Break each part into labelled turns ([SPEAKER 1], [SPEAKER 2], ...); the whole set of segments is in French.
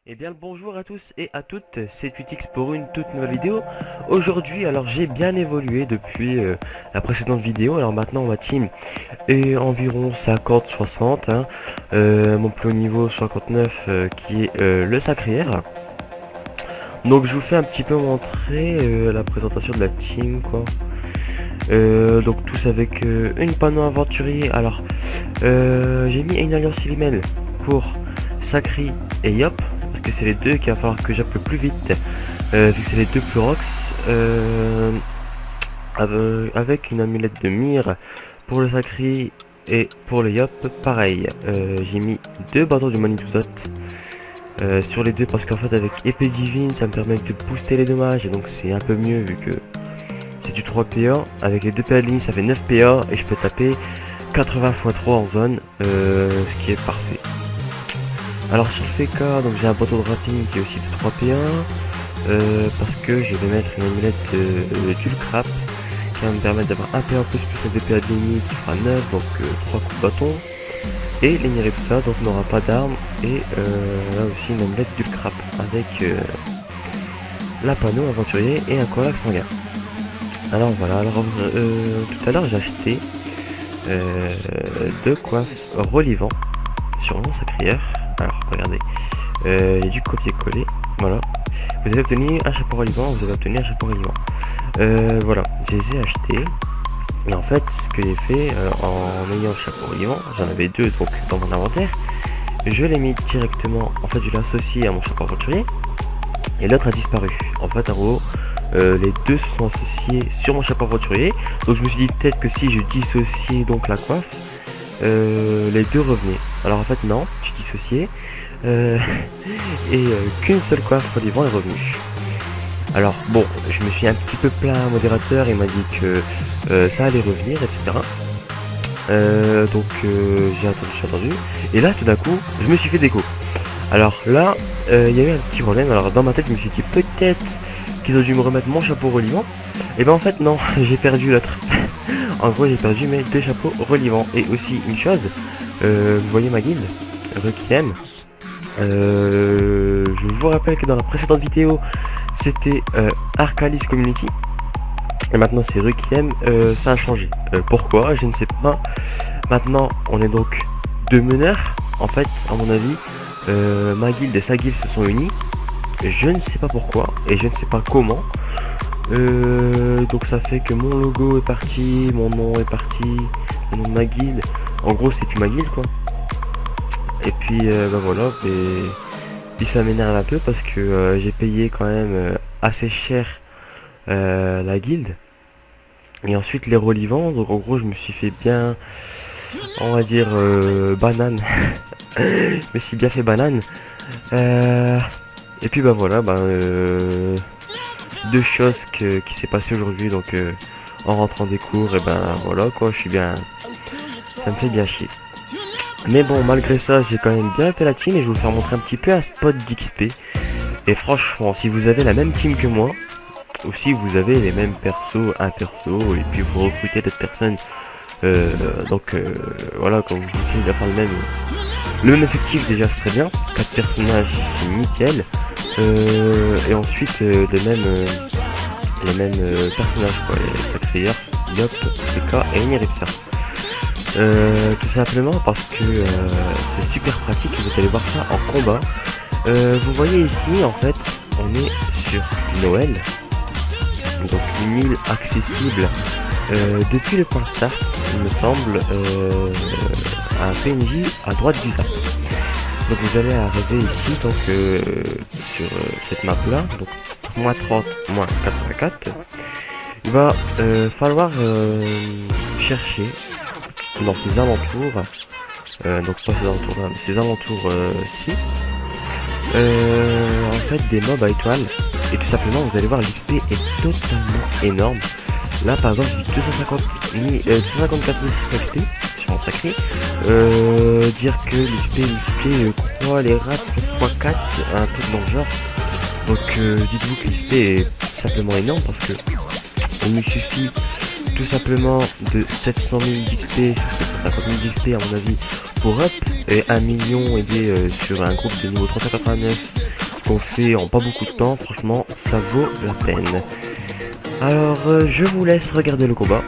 [SPEAKER 1] Eh bien le bonjour à tous et à toutes, c'est 8X pour une toute nouvelle vidéo. Aujourd'hui alors j'ai bien évolué depuis la précédente vidéo. Alors maintenant ma team est environ 50-60 hein. Mon plus haut niveau 59 qui est le Sacrière. Donc je vous fais un petit peu montrer la présentation de la team quoi. Donc tous avec une panneau aventurier. Alors j'ai mis une alliance email pour Sacri et Yop, parce que c'est les deux qu'il va falloir que j'appe le plus vite, vu que c'est les deux plus rocks, avec une amulette de mire pour le Sacri et pour le Yop pareil. J'ai mis deux bâtons du Manituzot sur les deux parce qu'en fait avec épée divine ça me permet de booster les dommages et donc c'est un peu mieux vu que c'est du 3 PA. Avec les deux PA de ligne ça fait 9 PA et je peux taper 80 x 3 en zone, ce qui est parfait. Alors sur le FK, donc j'ai un bateau de rapping qui est aussi de 3 P1, parce que je vais mettre une amulette de Crap qui va me permettre d'avoir un PA en plus un DPA de ligne qui fera 9, donc 3 coups de bâton. Et l'Igniripsa donc n'aura pas d'arme et là aussi une amulette d'Ulcrap avec la panneau aventurier et un colac sanguin. Alors voilà, alors tout à l'heure j'ai acheté deux coiffes relivant sur mon Sacrière. Alors regardez, il y a du copier-coller, voilà. Vous avez obtenu un chapeau relivant, vous avez obtenu un chapeau relivant. Voilà, je les ai achetés. Et en fait, ce que j'ai fait en ayant le chapeau relivant, j'en avais deux donc dans mon inventaire. Je l'ai mis directement, en fait je l'ai associé à mon chapeau aventurier. Et l'autre a disparu. En fait en gros, les deux se sont associés sur mon chapeau aventurier. Donc je me suis dit peut-être que si je dissociais donc la coiffe, les deux revenaient. Alors en fait non, j'ai dissocié et qu'une seule coiffe relivant est revenue. Alors bon, je me suis un petit peu plaint à un modérateur, il m'a dit que ça allait revenir, etc. Donc j'ai attendu, et là tout d'un coup, je me suis fait déco. Alors là, il y a eu un petit problème. Alors dans ma tête, je me suis dit peut-être qu'ils ont dû me remettre mon chapeau relivant. Et ben en fait non, j'ai perdu l'autre. En gros, j'ai perdu mes deux chapeaux relivants. Et aussi une chose, vous voyez ma guilde, Requiem. Je vous rappelle que dans la précédente vidéo, c'était Arcalis Community. Et maintenant c'est Requiem, ça a changé. Pourquoi? Je ne sais pas. Maintenant, on est donc deux meneurs. En fait, à mon avis, ma guilde et sa guilde se sont unis. Je ne sais pas pourquoi et je ne sais pas comment. Donc ça fait que mon logo est parti, mon nom est parti, le nom de ma guilde. En gros c'est plus ma guilde quoi. Et puis bah voilà, et puis ça m'énerve un peu parce que j'ai payé quand même assez cher la guilde. Et ensuite les relivants, donc en gros je me suis fait bien, on va dire banane. Je me suis bien fait banane. Et puis bah voilà, deux choses qui s'est passé aujourd'hui, donc en rentrant des cours, et ben voilà quoi, je suis bien, ça me fait bien chier. Mais bon, malgré ça, j'ai quand même bien fait la team et je vais vous faire montrer un petit peu un spot d'XP. Et franchement, si vous avez la même team que moi, ou si vous avez les mêmes persos, un perso, et puis vous recrutez d'autres personnes, voilà, quand vous essayez d'avoir le même effectif déjà ce serait bien, 4 personnages c'est nickel, et ensuite les mêmes personnages quoi, les Sacrière, Yop, PK et Igniripsa. Tout simplement parce que c'est super pratique, vous allez voir ça en combat. Vous voyez ici en fait on est sur Noël, donc une île accessible depuis le point start il me semble, à un PNJ à droite du zap. Donc vous allez arriver ici donc sur cette map là, donc moins 30 moins 84. Il va falloir chercher dans ces alentours, donc pas ces alentours là, mais ces alentours ci, en fait des mobs à étoiles. Et tout simplement vous allez voir l'XP est totalement énorme. Là par exemple j'ai 254 600 XP sur mon Sacré. Dire que l'XP multiplié je crois les rats x4, un truc dans le genre. Donc dites-vous que l'XP est simplement énorme parce que il me suffit tout simplement de 700 000 d'XP sur 750 000 d'XP à mon avis pour up et 1 million aidé sur un groupe de niveau 389 qu'on fait en pas beaucoup de temps. Franchement, ça vaut la peine. Alors, je vous laisse regarder le combat.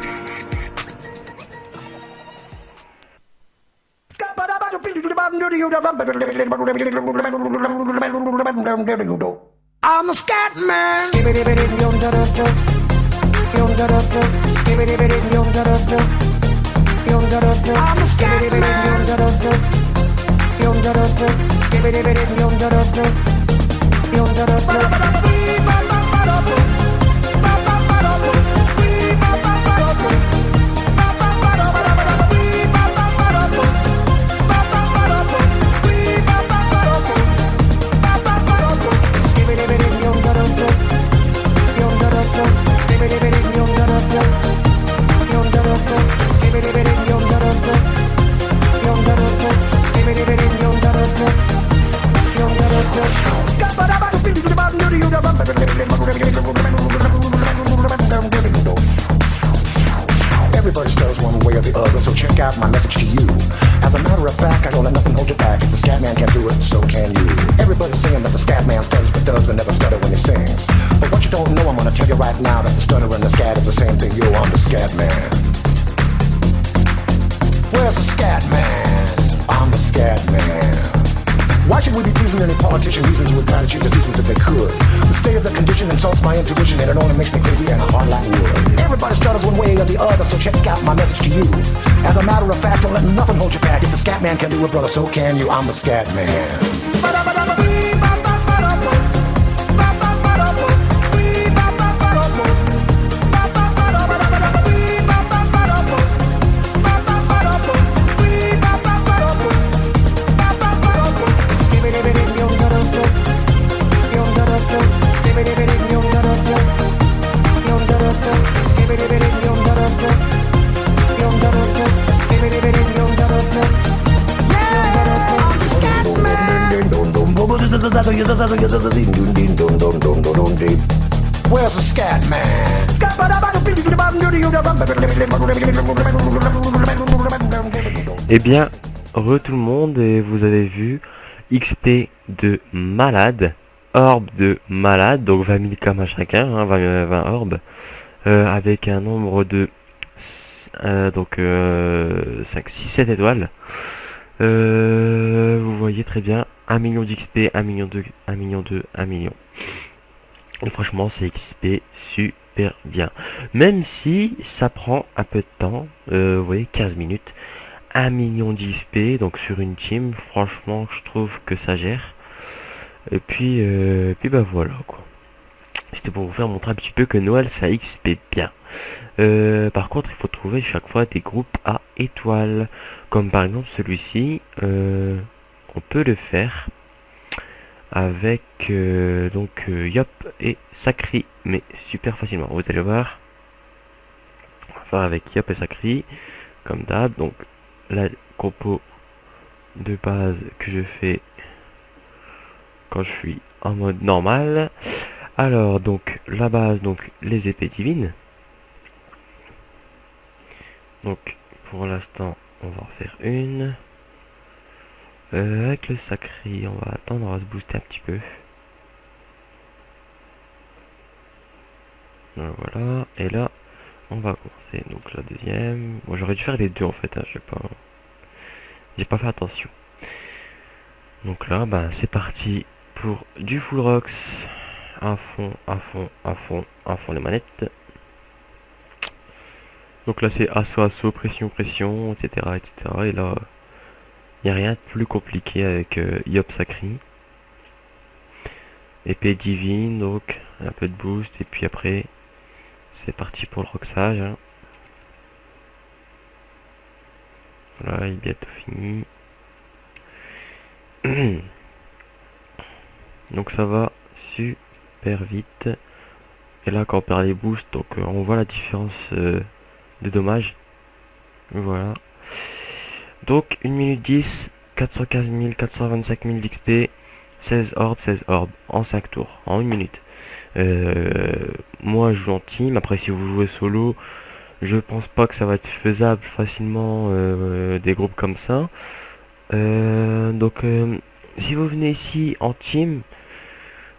[SPEAKER 2] I'm a scat man. I'm a scat Everybody stutters one way or the other, so check out my message to you. As a matter of fact, I don't let nothing hold you back. If the scat man can do it, so can you. Everybody's saying that the scat man stutters but doesn't never stutter when he sings. But what you don't know, I'm gonna tell you right now that the stutter and the scat is the same thing. Yo, I'm the scat man. Where's the scat man? I'm the scat man. Why should we be pleasing any politician? Reasons would try to change the seasons if they could. The state of the condition insults my intuition, and it only makes me crazy and hard like wood. Everybody stutters one way or the other, so check out my message to you. As a matter of fact, don't let nothing hold you back. If the scat man can do it, brother, so can you. I'm the scat man. Where's the scat man?
[SPEAKER 1] Eh bien, tout le monde, et vous avez vu XP de malade, orbe de malade, donc 20 000 km à chacun, hein, 20 orbes, avec un nombre de 5, 6, 7 étoiles. Vous voyez très bien, 1 million d'XP, 1 million 2, 1 million 2, 1 million. Et franchement, c'est XP super bien. Même si ça prend un peu de temps, vous voyez, 15 minutes, 1 million d'XP, donc sur une team, franchement, je trouve que ça gère. Et puis bah voilà, quoi. C'était pour vous faire montrer un petit peu que Noël, ça XP bien. Par contre, il faut trouver chaque fois des groupes à étoiles. Comme par exemple celui-ci, on peut le faire avec Yop et Sacri, mais super facilement. Vous allez voir, on va faire avec Yop et Sacri, comme d'hab. Donc la compo de base que je fais quand je suis en mode normal. Alors donc la base, donc les épées divines. Donc pour l'instant on va en faire une. Avec le Sacri, on va attendre, on va se booster un petit peu. Donc voilà, et là on va commencer. Donc la deuxième. Bon, j'aurais dû faire les deux en fait, hein, j'ai pas fait attention. Donc là, ben c'est parti pour du full rocks. À fond, à fond, à fond, à fond les manettes. Donc là c'est assaut, pression, pression, etc. etc. Et là, il n'y a rien de plus compliqué avec Yop Sacri. Épée divine, donc un peu de boost. Et puis après, c'est parti pour le roxage. Hein. Voilà, il est bientôt fini. Donc ça va super vite. Et là quand on perd les boosts, donc on voit la différence de dommages. Voilà. Donc 1 minute 10, 415 000, 425 000 d'XP, 16 orbes en 5 tours, en 1 minute. Moi je joue en team, après si vous jouez solo, je pense pas que ça va être faisable facilement des groupes comme ça. Si vous venez ici en team,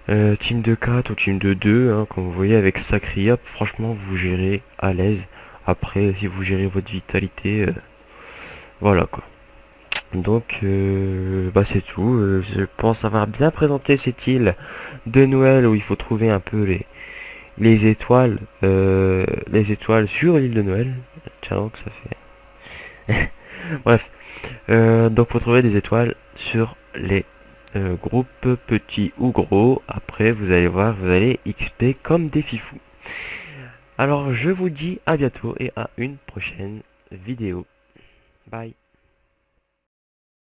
[SPEAKER 1] team de 4 ou team de 2, hein, comme vous voyez avec Sacria, franchement vous gérez à l'aise. Après, si vous gérez votre vitalité, voilà quoi. Donc, c'est tout. Je pense avoir bien présenté cette île de Noël où il faut trouver un peu les étoiles, sur l'île de Noël. Tiens donc, ça fait. Bref, donc faut trouver des étoiles sur les groupes petits ou gros. Après, vous allez voir, vous allez XP comme des fifous. Alors, je vous dis à bientôt et à une prochaine vidéo. Bye.